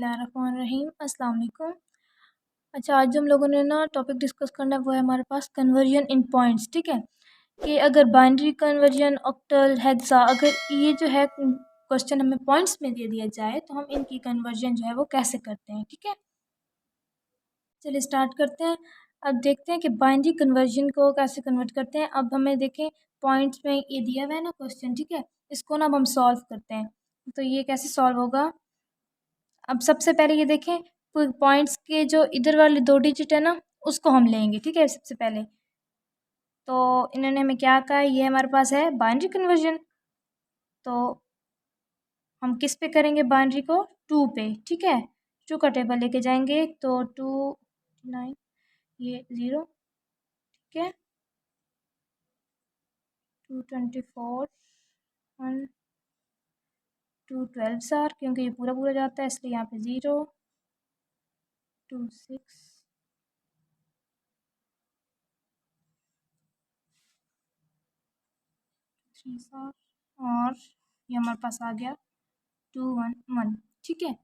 बिस्मिल्लाहिर्रहमानिर्रहीम अस्सलाम वालेकुम। अच्छा, आज हम लोगों ने ना टॉपिक डिस्कस करना है, वो है हमारे पास कन्वर्जन इन पॉइंट्स। ठीक है, कि अगर बाइनरी कन्वर्जन, ऑक्टल, हेक्सा, अगर ये जो है क्वेश्चन हमें पॉइंट्स में दे दिया जाए तो हम इनकी कन्वर्जन जो है वो कैसे करते हैं। ठीक है, चलिए स्टार्ट करते हैं। अब देखते हैं कि बाइनरी कन्वर्जन को कैसे कन्वर्ट करते हैं। अब हमें देखें पॉइंट्स में ये दिया हुआ है ना क्वेश्चन, ठीक है, इसको ना अब हम सॉल्व करते हैं। तो ये कैसे सॉल्व होगा, अब सबसे पहले ये देखें पॉइंट्स के जो इधर वाले 2 डिजिट है ना उसको हम लेंगे। ठीक है, सबसे पहले तो इन्होंने हमें क्या कहा, ये हमारे पास है बाइनरी कन्वर्जन, तो हम किस पे करेंगे बाइनरी को, 2 पे। ठीक है, 2 का टेबल लेके जाएंगे तो 2 9 ये 0, ठीक है, 224 1 2 12 सार, क्योंकि ये पूरा पूरा जाता है इसलिए यहाँ पे 0 2 6 3 सार, और ये हमारे पास आ गया 2 1 1। ठीक है,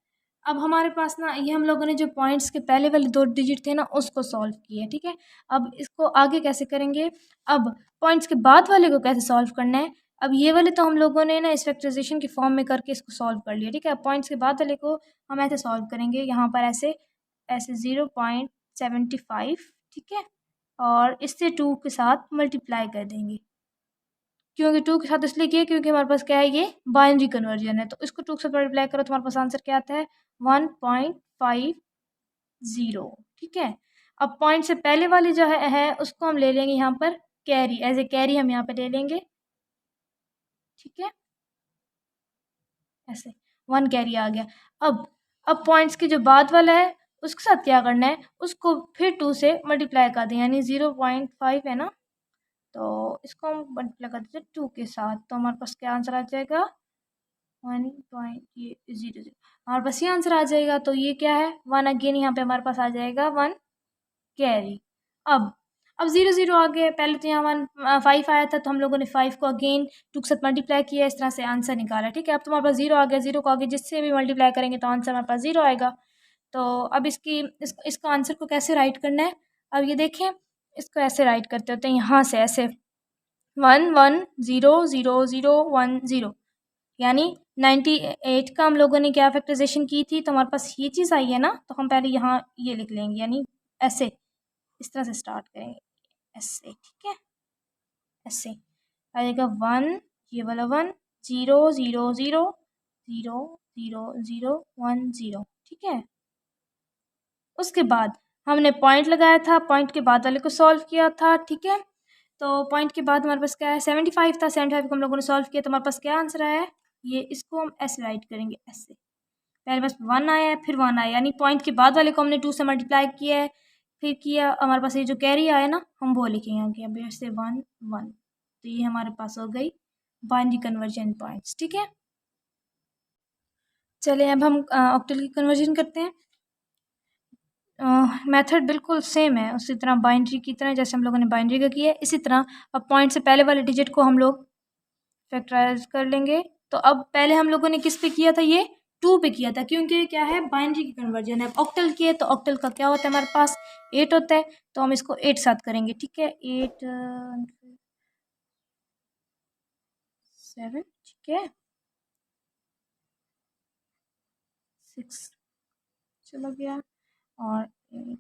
अब हमारे पास ना ये हम लोगों ने जो पॉइंट्स के पहले वाले 2 डिजिट थे ना उसको सॉल्व किया। ठीक है, अब इसको आगे कैसे करेंगे, अब पॉइंट्स के बाद वाले को कैसे सॉल्व करना है। अब ये वाले तो हम लोगों ने ना इस फैक्टराइजेशन के फॉर्म में करके इसको सॉल्व कर लिया। ठीक है, अब पॉइंट्स के बाद वाले को हम ऐसे सॉल्व करेंगे, यहाँ पर ऐसे ऐसे 0.75। ठीक है, और इससे 2 के साथ मल्टीप्लाई कर देंगे, क्योंकि 2 के साथ इसलिए किया क्योंकि हमारे पास क्या है, ये बाइनरी कन्वर्जन है। तो इसको 2 से मल्टीप्लाई करो तो हमारे पास आंसर क्या आता है, 1.50। ठीक है, अब पॉइंट से पहले वाली जो है उसको हम ले लेंगे यहाँ पर कैरी, एज ए कैरी हम यहाँ पे ले लेंगे। ठीक है, ऐसे 1 कैरी आ गया। अब पॉइंट्स के जो बाद वाला है उसके साथ क्या करना है, उसको फिर 2 से मल्टीप्लाई कर दें, यानी 0.5 है ना, तो इसको हम मल्टीप्लाई कर देते 2 के साथ, तो हमारे पास क्या आंसर आ जाएगा, 1.00 हमारे पास ये आंसर आ जाएगा। तो ये क्या है, 1 अगेन यहाँ पे हमारे पास आ जाएगा 1 कैरी। अब 0 0 आ गए, पहले तो यहाँ 5 आया था तो हम लोगों ने 5 को अगेन 2 के साथ मल्टीप्लाई किया, इस तरह से आंसर निकाला। ठीक है, अब तुम्हारे पास 0 आ गया, 0 को आगे जिससे भी मल्टीप्लाई करेंगे तो आंसर हमारे पास 0 आएगा। तो अब इसका आंसर को कैसे राइट करना है, अब ये देखें, इसको ऐसे राइट करते होते हैं, यहाँ से ऐसे 1 1 0 0 0 1 0, यानी 98 का हम लोगों ने क्या फैक्टराइजेशन की थी, तो हमारे पास ये चीज़ आई है ना, तो हम पहले यहाँ ये लिख लेंगे, यानी ऐसे इस तरह से स्टार्ट करेंगे, ऐसे। ठीक है, ऐसे आएगा 1, ये वाला 1 0 0 0 0 0 0 1 0। ठीक है, उसके बाद हमने पॉइंट लगाया था, पॉइंट के बाद वाले को सॉल्व किया था। ठीक है, तो पॉइंट के बाद हमारे पास क्या है, 75 था, 75 को हम लोगों ने सॉल्व किया, तो हमारे पास क्या आंसर आया है, ये इसको हम ऐसे राइट करेंगे, ऐसे पहले बस 1 आया है फिर 1 आया, यानी पॉइंट के बाद वाले को हमने 2 से मल्टीप्लाई किया है, फिर किया हमारे पास ये जो कैरी आया ना हम वो लिखेंगे आगे, अब से 1 1, तो ये हमारे पास हो गई बाइनरी कन्वर्जन पॉइंट्स। ठीक है, चलिए अब हम ऑक्टल की कन्वर्जन करते हैं। मेथड बिल्कुल सेम है, उसी तरह बाइनरी की तरह जैसे हम लोगों ने बाइनरी का किया है, इसी तरह अब पॉइंट से पहले वाले डिजिट को हम लोग फैक्टराइज कर लेंगे। तो अब पहले हम लोगों ने किस पे किया था, ये 2 पे किया था, क्योंकि क्या है बाइनरी की कन्वर्जन है। ऑक्टल की है तो ऑक्टल का क्या होता है, हमारे पास 8 होता है, तो हम इसको 8 साथ करेंगे। ठीक है, 8 7, ठीक है 6 चला गया, और 8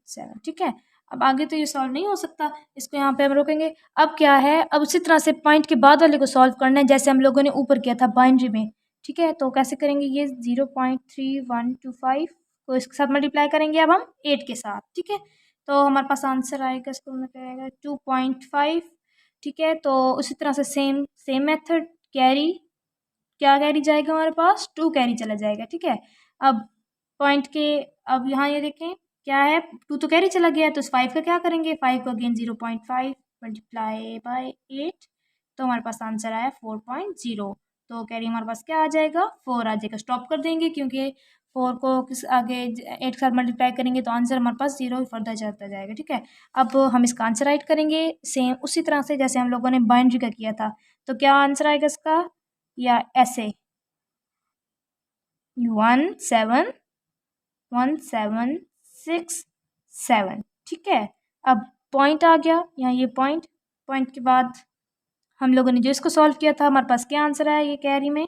7। ठीक है, अब आगे तो ये सॉल्व नहीं हो सकता, इसको यहाँ पे हम रोकेंगे। अब क्या है, अब उसी तरह से पॉइंट के बाद वाले को सॉल्व करना है जैसे हम लोगों ने ऊपर किया था बाइनरी में। ठीक है, तो कैसे करेंगे, ये 0.3125 को इसके साथ मल्टीप्लाई करेंगे अब हम 8 के साथ। ठीक है, तो हमारे पास आंसर आएगा, इसको में आएगा 2.5। ठीक है, तो उसी तरह से सेम सेम मेथड, कैरी क्या कैरी जाएगा हमारे पास, 2 कैरी चला जाएगा। ठीक है, अब पॉइंट के, अब यहाँ ये देखें क्या है, 2 तो कैरी चला गया है, तो इस 5 का क्या करेंगे, 5 को अगेन 0.5 मल्टीप्लाई बाय 8, तो हमारे पास आंसर आया 4.0। तो कैरी हमारे पास क्या आ जाएगा, 4 आ जाएगा। स्टॉप कर देंगे क्योंकि 4 को किस आगे 8 के साथ मल्टीप्लाई करेंगे तो आंसर हमारे पास 0 फर्दर चलता जाएगा। ठीक है, अब हम इसका आंसर राइट करेंगे सेम उसी तरह से जैसे हम लोगों ने बाइनरी का किया था। तो क्या आंसर आएगा इसका, या ऐसे 171767, ठीक है। अब पॉइंट आ गया यहाँ, ये पॉइंट के बाद हम लोगों ने जो इसको सॉल्व किया था, हमारे पास क्या आंसर आया ये कैरी में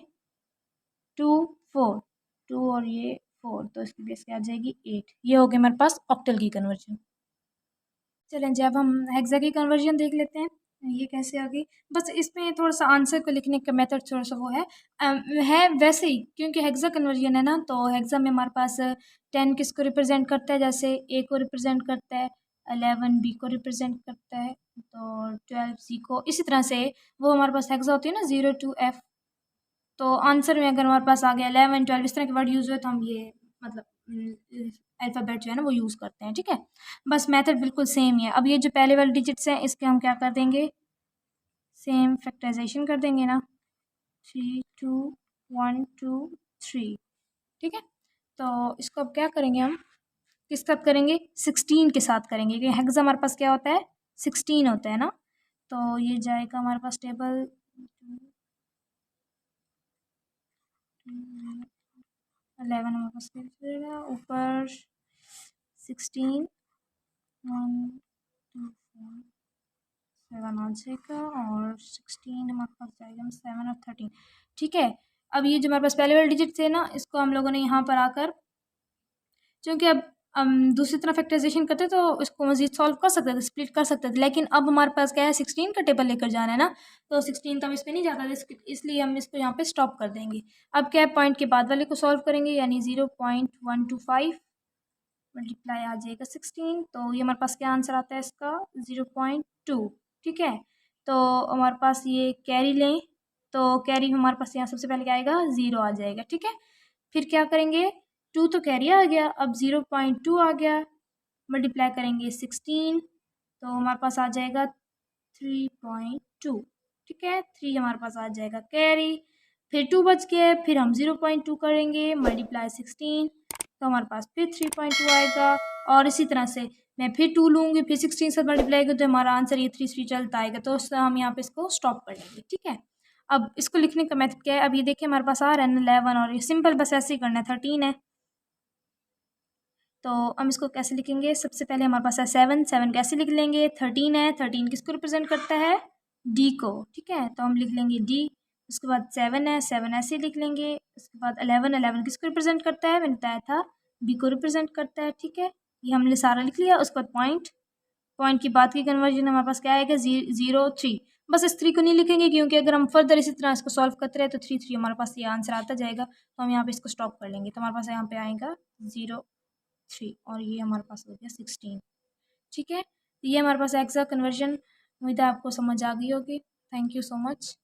2 4, 2 और ये 4, तो इसकी बेस क्या आ जाएगी 8। ये हो गया हमारे पास ऑक्टल की कन्वर्जन। चलें जी अब हम हेक्सा की कन्वर्जन देख लेते हैं, ये कैसे आ गई। बस इसमें थोड़ा सा आंसर को लिखने का मेथड थोड़ा सा वो है वैसे ही, क्योंकि हेक्सा कन्वर्जन है ना, तो हेक्सा में हमारे पास 10 किसको रिप्रेजेंट करता है, जैसे ए को रिप्रेजेंट करता है, 11 बी को रिप्रेजेंट करता है, तो 12 सी को, इसी तरह से वो हमारे पास हेक्सा होती है ना 0 to F। तो आंसर में अगर हमारे पास आ गया 11 12 इस तरह के वर्ड यूज़ हुए तो हम ये मतलब अल्फ़ाबेट जो है ना वो यूज़ करते हैं, ठीक है। बस मेथड बिल्कुल सेम ही है। अब ये जो पहले वाले डिजिट्स हैं इसके हम क्या कर देंगे, सेम फैक्टराइजेशन कर देंगे ना, 3 2 1 2 3, ठीक है। तो इसको अब क्या करेंगे हम, किस साथ करेंगे, 16 के साथ करेंगे, क्योंकि हेक्सा हमारे पास क्या होता है 16 होता है ना। तो ये जाएगा हमारे पास टेबल 11 हमारे पास जाएगा ऊपर 16 1 2 4 7 आ जाएगा, और 16 हमारे पास जाएगा 7 और 13, ठीक है। अब ये जो हमारे पास पहले वाले डिजिट थे ना, इसको हम लोगों ने यहाँ पर आकर, क्योंकि अब हम दूसरी तरफ फैक्टराइजेशन करते तो इसको मजीद सॉल्व कर सकते थे, स्प्लिट कर सकते थे, लेकिन अब हमारे पास क्या है 16 का टेबल लेकर जाना है ना, तो 16 तो हम इस पर नहीं जाता, इसलिए हम इसको यहाँ पे स्टॉप कर देंगे। अब क्या है, पॉइंट के बाद वाले को सॉल्व करेंगे, यानी 0.125 मल्टीप्लाई आ जाएगा 16, तो ये हमारे पास क्या आंसर आता है इसका 0.2, ठीक है। तो हमारे पास ये कैरी लें, तो कैरी हमारे पास यहाँ सबसे पहले क्या आएगा 0 आ जाएगा, ठीक है। फिर क्या करेंगे, 2 तो कैरी आ गया, अब 0.2 आ गया, मल्टीप्लाई करेंगे 16, तो हमारे पास आ जाएगा 3.2, ठीक है। 3 हमारे पास आ जाएगा कैरी, फिर 2 बच गया, फिर हम 0.2 करेंगे मल्टीप्लाई 16, तो हमारे पास फिर 3.2 आएगा, और इसी तरह से मैं फिर 2 लूँगी, फिर 16 से मल्टीप्लाई करूँ तो हमारा आंसर ये 3 चलता आएगा, तो उससे हम यहाँ पे इसको स्टॉप कर लेंगे, ठीक है। अब इसको लिखने का मेथड क्या है, अब ये देखिए हमारे पास आ रहा है ना 11, और ये सिंपल बस ऐसे ही करना है, 13 है। तो हम इसको कैसे लिखेंगे, सबसे पहले हमारे पास है 7, 7 कैसे लिख लेंगे, 13 है, 13 किसको रिप्रेजेंट करता है डी को, ठीक है, तो हम लिख लेंगे डी। उसके बाद 7 है, 7 ऐसे लिख लेंगे। उसके बाद 11, 11 किसको रिप्रेजेंट करता है, मैंने बताया था बी को रिप्रेजेंट करता है, ठीक है। ये हमने सारा लिख लिया। उसके बाद पॉइंट, पॉइंट की बाद की कन्वर्जन हमारे पास क्या आएगा 0 3, बस इस 3 को नहीं लिखेंगे, क्योंकि अगर हम फर्दर इसी तरह इसको सॉल्व करते रहे तो 3 हमारे पास ये आंसर आता जाएगा, तो हम यहाँ पे इसको स्टॉप कर लेंगे, तो हमारे पास यहाँ पे आएगा 0 3, और ये हमारे पास हो गया 16, ठीक है। तो ये हमारे पास हेक्सा कन्वर्जन, उम्मीद है आपको समझ आ गई होगी। Thank you so much.